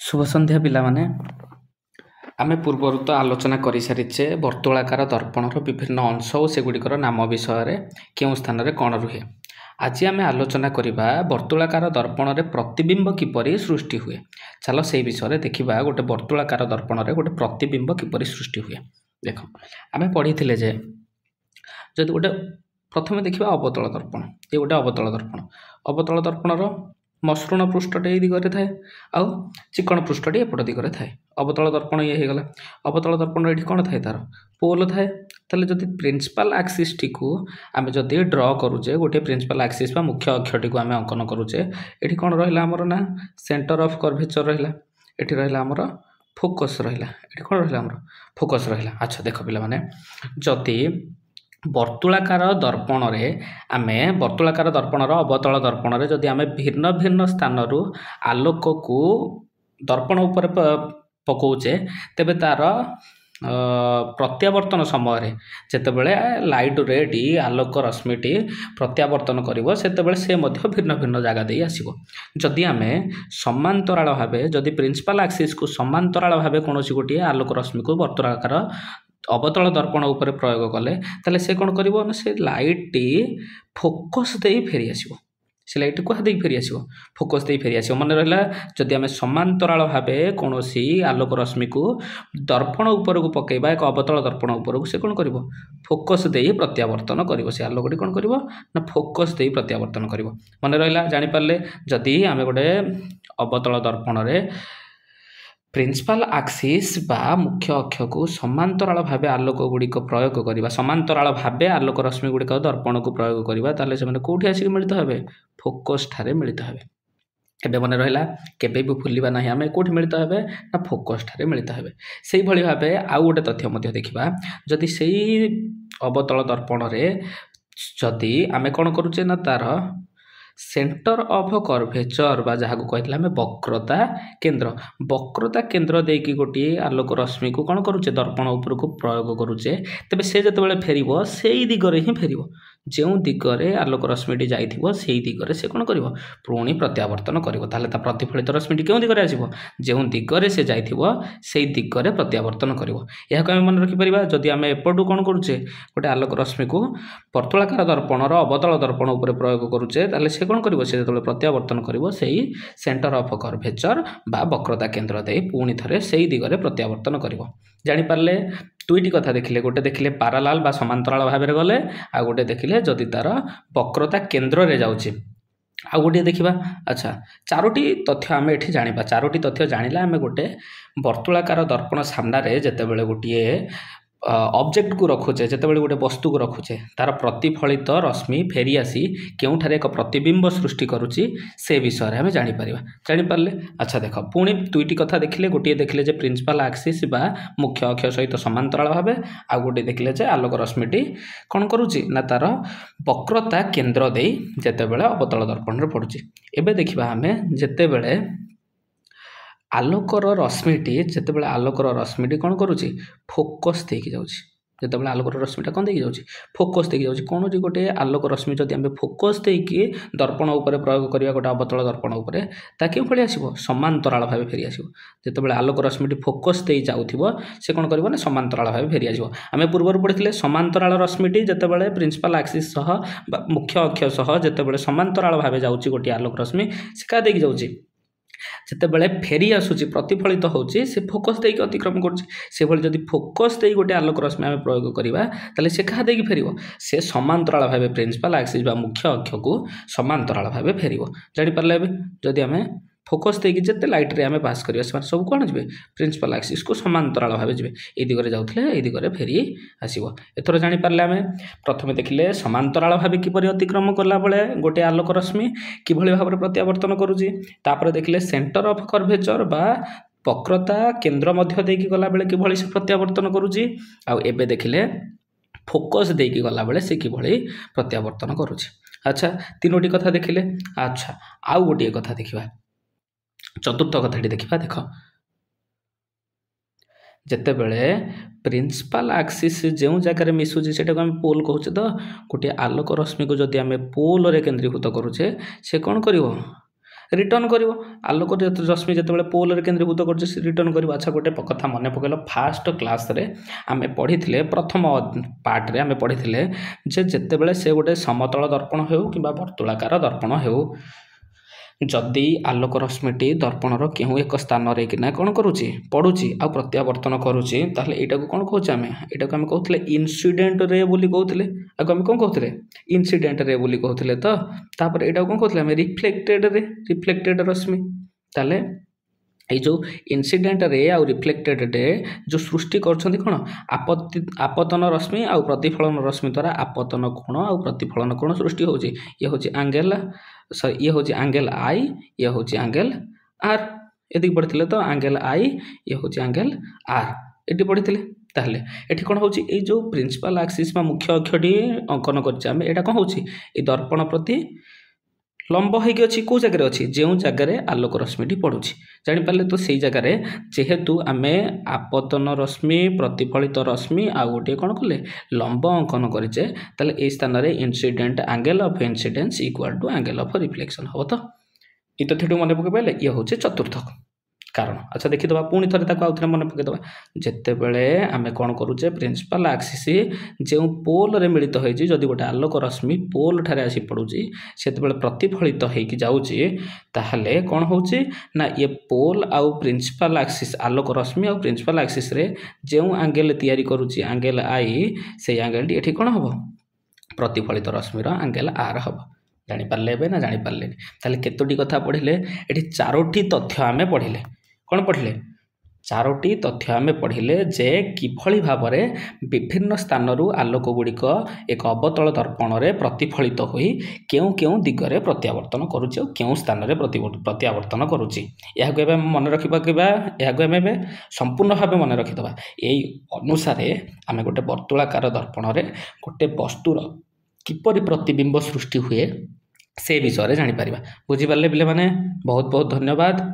शुभ संध्या पिला माने आमे पूर्वर तो आलोचना कर सारीचे वर्तुलाकार दर्पणर विभिन्न अंश और सेगुड़िकर नाम विषय क्यों स्थान में कौन रुहे। आज आम आलोचना करवा वर्तुलाकार दर्पण में प्रतिबिंब किपरि सृष्टि हुए। चलो से विषय देखा गोटे वर्तुलाकार दर्पण में गोटे प्रतिबिंब किपरि सृष्टि हुए। देख आम पढ़ी जे जदि गोटे प्रथम देखा अवतल दर्पण, ये गोटे अवतल दर्पणर मसृण पृष्ठटे ये दिगरे थाए आउ चिकण पृष्ठटे एपट दिगरे थाए। अवतल दर्पण ये होगला। अवतल दर्पण ये कौन थाए तार पोल थाए। ताले जदि प्रिंसिपल एक्सिस टी को आम जदि ड्र करुचे गोटे प्रिंसिपल एक्सिस बा मुख्य अक्ष टी को आम अंकन करुचे ये कौन रहा आमर ना सेंटर ऑफ कर्वेचर रहा। ये रहा आमर फोकस रहा। ये कौन रहा आमर फोकस रहा। अच्छा देख पिला माने जदि वर्तुलाकार दर्पण आम वर्तुलाकार दर्पणर अवतल दर्पण जदि आम भिन्न भिन्न स्थान आलोक को दर्पण उपर पकाउचे तेबे तार प्रत्यावर्तन समय जितेबले लाइट रेटी आलोक रश्मिटी प्रत्यावर्तन करिवो सेतेबले से मध्य भिन्न भिन्न जगह दे आसीबो। जदि आम समांतराल भाव जदि प्रिंसिपल एक्सिस को समांतराल भाव कौन गोटे आलोक रश्मि को वर्तुलाकार अवतल दर्पण उपर प्रयोग कले ताले से कौन करिवो ना से लाइट फोकस दे फेरी आसीबो। से लाइट को दे फेरी आसीबो फोकस दे फेरी आसीबो। मन रहा जदि आम समांतराल भाव कौन आलोक रश्मि को दर्पण उपर को पकेबा एक अवतल दर्पण उपर को से कौन करिवो फोकस दे प्रत्यावर्तन करिवो। से आलोकटी कौन करिवो ना फोकस दे प्रत्यावर्तन करिवो। मन रहा जानि पारले जदि आम गोटे अवतल दर्पण रे प्रिंसिपल एक्सिस बा मुख्य अक्ष को समांतराल भाव आलोक गुड़िक प्रयोग करवा समांतराल भाव आलोक रश्मि गुड़िक दर्पण को प्रयोग करवा ताले से कौटी आसिक मिलित हे फोकस ठारे मिलित हे। एबे मन रहा केबे भी भूलिबा नाही आमे कोठी मिलित हे ना फोकस ठारे मिलित हे। सेही भली भाबे आउ गोटे तथ्य मध्य देखिबा जदि सेही अवतल दर्पण रे जदि आमे कोन करूचे ना तार सेंटर ऑफ कर्वेचर बा जहाँ को कहते हैं वक्रता केन्द्र देकी गोटे आलोक रश्मि को कौन करुचे दर्पण उपर को प्रयोग करुचे तेबे से जतबेले फेरिबो सेही दिगरे ही फेरिबो। जो दिगरे आलोक रश्मिटी जाइथिबो सेही दिगरे से कौन करिवो पुणी प्रत्यावर्तन करिवो। ताले ता प्रतिफलित रश्मिटी केउ दिगरे आसीबो जो दिगरे से जाइथिबो सेही दिगरे प्रत्यावर्तन करिवो। एहाको आमे मन रखि परिबा जदि आमे एपटू कौन करुचे गोटे आलोक रश्मि को वर्तुलाकार दर्पणर अवतल दर्पण उपर प्रयोग करुचे ताले से कौन करिवो से जतबेले प्रत्यावर्तन करिवो सेही सेंटर ऑफ कर्वेचर बा वक्रता केन्द्र दे पुणी थरे सेही दिगरे प्रत्यावर्तन करिवो। जानि पारले दुईटी कथा देखिले गोटे देखिले पारालाल बा समांतराल भाव में गले आ गोटे देखिले जदि तार वक्रता केन्द्र रे जाउची आ गोटे देखिबा। अच्छा चारोटी तथ्य आम एठी जानिबा। चारोटी तथ्य जानिला आम गोटे वर्तुलाकार दर्पण सामने जेतेबेले गोटे ऑब्जेक्ट को रखुचे जेतेबेले गोटे वस्तु को रखुचे तार प्रतिफलित रश्मि फेरी आसी केउठारे एक प्रतिबिंब सृष्टि करुची से विषय आम जानी पारले। अच्छा देख पुणी दुईटी कथा देखिले गोटे देखिले जे प्रिंसिपल एक्सिस बा मुख्य अक्ष सहित समांतराल भाव आ गोटे देखिले जे आलोक रश्मिटी कौन करुची ना तार वक्रता केन्द्र दे जेतेबेले अवतल दर्पण रे पड़ुची। एबे देखिबा आमे जेतेबेले आलोकर रश्मिटी जेतेबेले आलोकर रश्मिटी कौन करुची फोकस देकी जाउची। जेतेबेले आलोकर रश्मिटा कौन देकी जाउची फोकस देकी जाउची। कौन गोटे आलोक रश्मि जदि आम फोकस देकी दर्पण उपर प्रयोग करिया गोटे अवतल दर्पण उपर ता केउ फळी आसीबो समांतराल भाव फेरी आसीबो। जेतेबेले आलोक रश्मिटी फोकस देई जाउथिबो से कौन करिवो ना समांतराल भाव फेरी आसीबो। आमे पूर्वर पढिथिले समांतराल रश्मिटी जेतेबेले प्रिंसिपल एक्सिस सह मुख्य अक्ष सह जेतेबेले समांतराल भाव जाउची गोटे आलोक रश्मि से का देकी जाउची जेतेबेले फेरी आसुची प्रतिफलित होची से फोकस देकी अतिक्रम करची। से भली जदि फोकस देई गोटे आलोक रश्मि आमे प्रयोग करिबा ताले से कहा देकी फेरिबो से समांतराल भाव प्रिंसिपल एक्सिस बा मुख्य अक्ष को समांतराल भाव फेरिबो। जानि पारले एबे जदि आमे फोकस देकी जेते लाइट रे आमे पास करिया से सब कोन जिवे प्रिंसिपल एक्सिस को समांतराल भाव जिवे ए दिगरे जाउथले ए दिगरे फेरी आसीबो। एथरो जानि पारले आमे प्रथमे देखिले समांतराल भाव किपरि अतिक्रम करला बेले गोटे आलोक रश्मि किभଳି भाबरे प्रत्यावर्तन करूची। तापर देखिले सेंटर ऑफ कर्वेचर बा वक्रता केन्द्र मध्य देकी गला बेले किभଳି से प्रत्यावर्तन करूची। आ एबे देखिले फोकस देकी गला बेले से किभଳି प्रत्यावर्तन करूची। अच्छा तीनोटी कथा देखिले। अच्छा आउ गोटे कथा देखिबा चतुर्थ कथाटी देखिबा। देख जेतेबेले प्रिंसिपल एक्सिस जो जगह मिसुची सेटा को आम पोल कहूचे तो गोटे आलोक रश्मि को जदि आम पोल रे केन्द्रीभूत करूचे से कौन करिवो रिटर्न कर आलोक रश्मि जिते पोल केन्द्रीभूत कर रिटर्न कर। अच्छा गोटे कथा मन पकड़ फास्ट क्लास रे आम पढ़ी प्रथम पार्ट रे आम पढ़ी जिते से गोटे समतल दर्पण हो कि वर्तुलाकार दर्पण हो जदि आलोक रश्मिटी दर्पणर केहू एक स्थान रे कि कौन करुच्ची पड़ुची आ प्रत्यावर्तन करुच्ची ताहले एटा को कौन कहूँ आम एटा को आम कहते इनसीडेंट रे बोली कहते आगे आम कौन कहते इनसीडेंट रे बोली कहते तो तापर एटा कौन कहते आम रिफ्लेक्टेड रश्मि ताले ये जो इनसीडेंट रे आ रिफ्लेक्टेड रे जो सृष्टि कर कौन आपतन रश्मि आ प्रतिफलन रश्मि द्वारा आपतन कोण आ प्रतिफलन कोण सृष्टि होची ये होची एंगल ये होची एंगल आई ये होची एंगल आर यदि पढ़ी तो एंगल आई ये होची एंगल आर ये पढ़ी ताहले एठी कौन होची ये जो प्रिंसिपल एक्सिस मुख्य अक्षटी अंकन करछे एटा कौन होची ये दर्पण प्रति लंब होगी अच्छी कौ जगह अच्छी जो जगार आलोक रश्मिटी पड़ुची जापारे तो से जगार जेहेतु आम आपतन रश्मि प्रतिफलित रश्मि आ गोटे कौन कले लंब अंकन करेचे ताले ए स्थान में incident angle of incidence equal to angle of reflection हम तो ये तथ्य मन पकड़ ये हूँ चतुर्थ कारण। अच्छा देखीदे पुणी थे आउे मन पकईदे जितेबले आम कौन करुचे प्रिंसिपल एक्सिस जो पोल रे मिलित होती जदि गोटे आलोक रश्मि पोल ठारे आसी पड़ुची से प्रतिफलित होगी जाऊँगी ताहले कौन होची ना ये पोल आउ प्रिंसिपल एक्सिस आलोक रश्मि आउ प्रिंसिपल एक्सिस रे जो एंगल तैयारी करुची एंगल आई से एंगल टी कौन हम प्रतिफलित रश्मिर एंगल आर हम जापारे ना जापारे ताहले केतोटी कथा पढ़िले ये चारोटी तथ्य आम पढ़िले कौन पढ़िले चारोटी तथ्य आम पढ़िले जे किभली भाव में विभिन्न स्थानरू आलोक गुड़िक एक अवतल दर्पण में प्रतिफलित होई केउ केउ दिगरे प्रत्यावर्तन करुचे और केउ स्थान में प्रत्यावर्तन करुची यह मन रखा यह संपूर्ण भाव मन रखिदबा यही अनुसार आम गोटे वर्तुलाकार दर्पण में गोटे वस्तुर किपरि प्रतिबिंब सृष्टि हुए से विषय जानीपर बुझीपारे पे मैंने बहुत बहुत धन्यवाद।